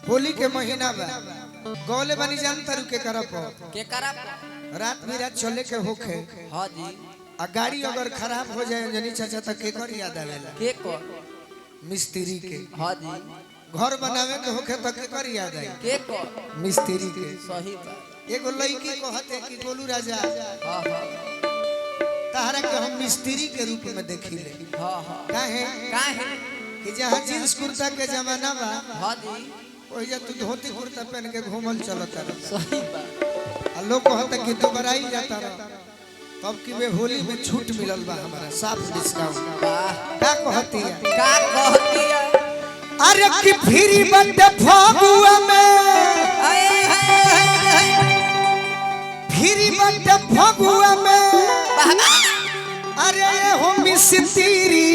होली के महीना बा गौले बनी जान तरु के करप रात बिरात चले के होखे। हां जी। आ गाड़ी अगर खराब हो जाए अंजनी चाचा तक के कर याद आवेला के को मिस्त्री के। हां जी। घर बनावे के होखे तक के कर याद आई के को मिस्त्री के। सही बात। एगो लड़की कहते कि गोलू राजा हां हां तारा के हम मिस्त्री के रूप में देखिले। हां हां काहे कि जहां जींस कुर्ता के जमाना बा हां जी ओइजा तू धोती कुर्ता पहन के घूमल चलता रह। सही बात। आ लोग कहता कि तू बराई जाता रह तब कि वे होली में छूट मिलल बा हमारा साफ डिस्काउंट। का कहती है अरे कि फ्री बंदे फगुआ में फ्री बंदे फगुआ में अरे हो मिस्त्री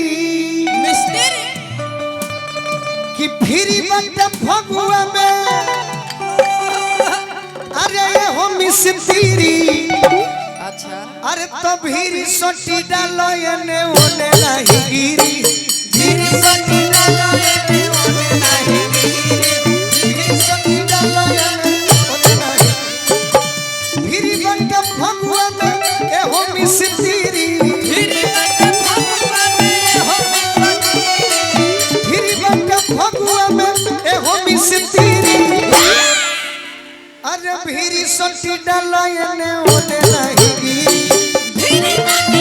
कि फ्री बंदे फगुआ में अरे हो मिस्त्री। अच्छा अरे तो भीरी सोटी डालो एने ओने नहीं गिरी भीरी सोटी डालो एने ओने नहीं गिरी भीरी सोटी डालो एने ओने नहीं भीरी बंद फगुआ में ए हो मिस्त्री भीरी बंद फगुआ में ए हो मिस्त्री भीरी बंद फगुआ में ए हो मिस्त्री। अरे भीरी सोटी डालो एने ओने नहीं गिरी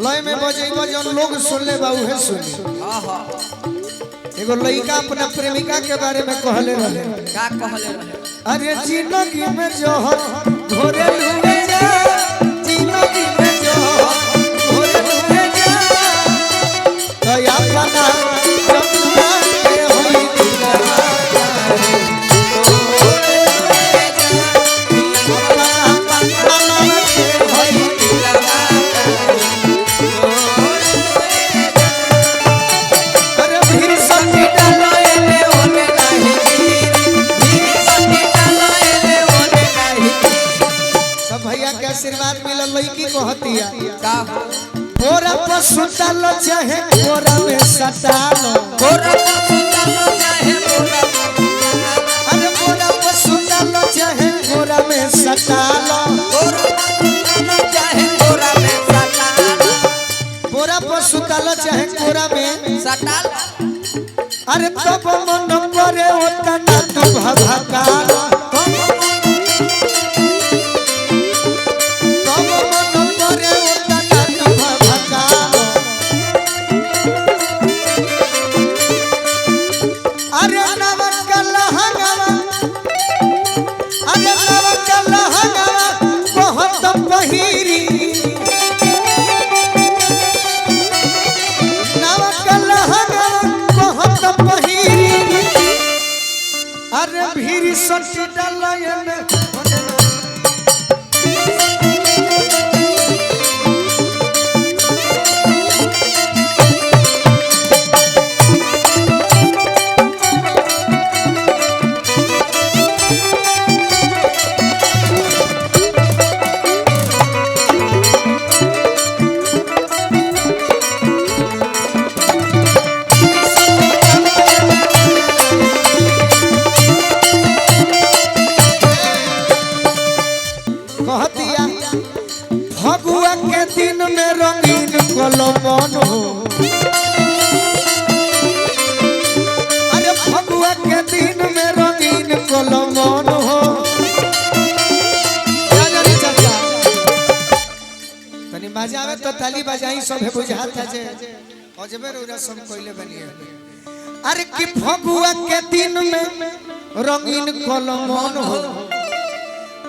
लय में बजेबो जन लोग सुनले बा उहे सुनी। हां हां एगो लइका अपना प्रेमिका के बारे में कहले रहे। का कहले रहे? अरे जिंदगी में जोहर घोरे लुए जा जिंदगी में जोहर घोरे लुए जा तो अपना जमुना के होई दिलवा आशीर्वाद मिलल लड़की कहतिया का कोरा पर सुतल चाहे कोरा में सटाल कोरा पर सुतल चाहे कोरा अरे कोरा पर सुतल चाहे कोरा में सटाल कोरा पर चाहे कोरा में सटाल कोरा पर सुतल चाहे कोरा में सटाल। अरे तब मन करे ओतना तू भभकाल अरे भीरी सोटी डाला एने फगुआ के दिन में रंगीन कलमन हो। अरे फगुआ के दिन में रंगीन कलमन हो। चाचा तनी बजावे तो ताली बजाई सब बुझाता जे अजबे रसम कइले बनिए। अरे कि फगुआ के दिन में रंगीन कलमन हो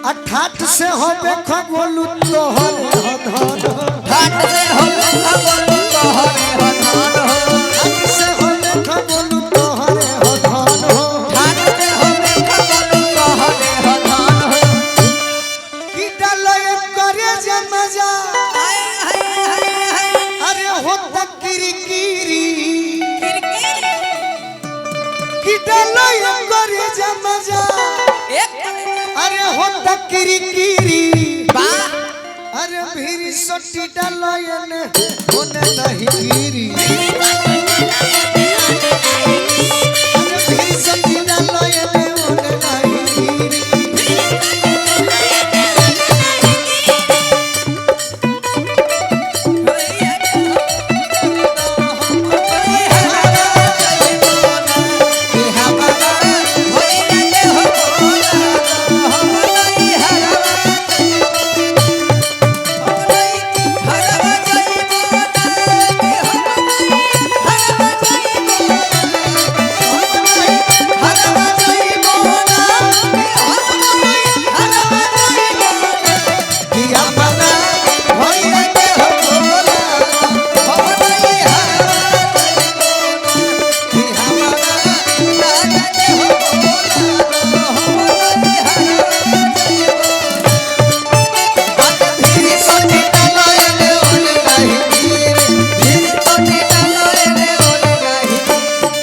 अठाठ से हो देखो गोलू तोहर धन ठाट से हो देखो गोलू तोहर धन ठाठ से हो देखो गोलू तोहर धन ठाट से हो देखो गोलू तोहर धन की डाले करे जे मजा अरे हो तकिरी कीरी की डाले करे जे मजा होता किरी बा अरे भीरी सोटी डालयन होने नहीं गिरी अरे भीरी सोटी डालयन होने नहीं गिरी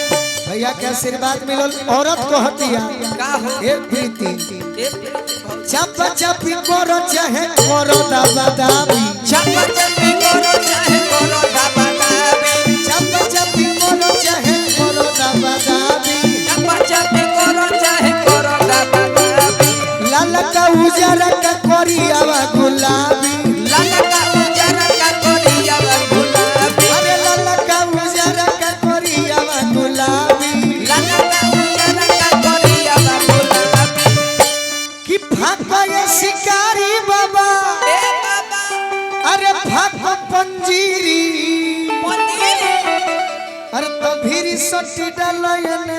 आशीर्वाद मिलल औरत को हतिया का हो एक प्रीति ए प्रीति चप चपी करो चाहे करो दाबा दाबी चप चपी करो चाहे करो दाबा दाबी चप चपी करो चाहे करो दाबा दाबी चप चपी करो चाहे करो दाबा दाबी लाल का उजरा का कोरियावा गुलाबी लाल का उजरा का कोरियावा गुलाबी अरे लाल का उजरा का कोरियावा गुलाबी लाल का उजरा का कोरियावा गुलाबी कि भागो ये शिकारी बाबा ए बाबा अरे भागो पंजीरी पंजीरी अरे तो भीरी सोटी डालयन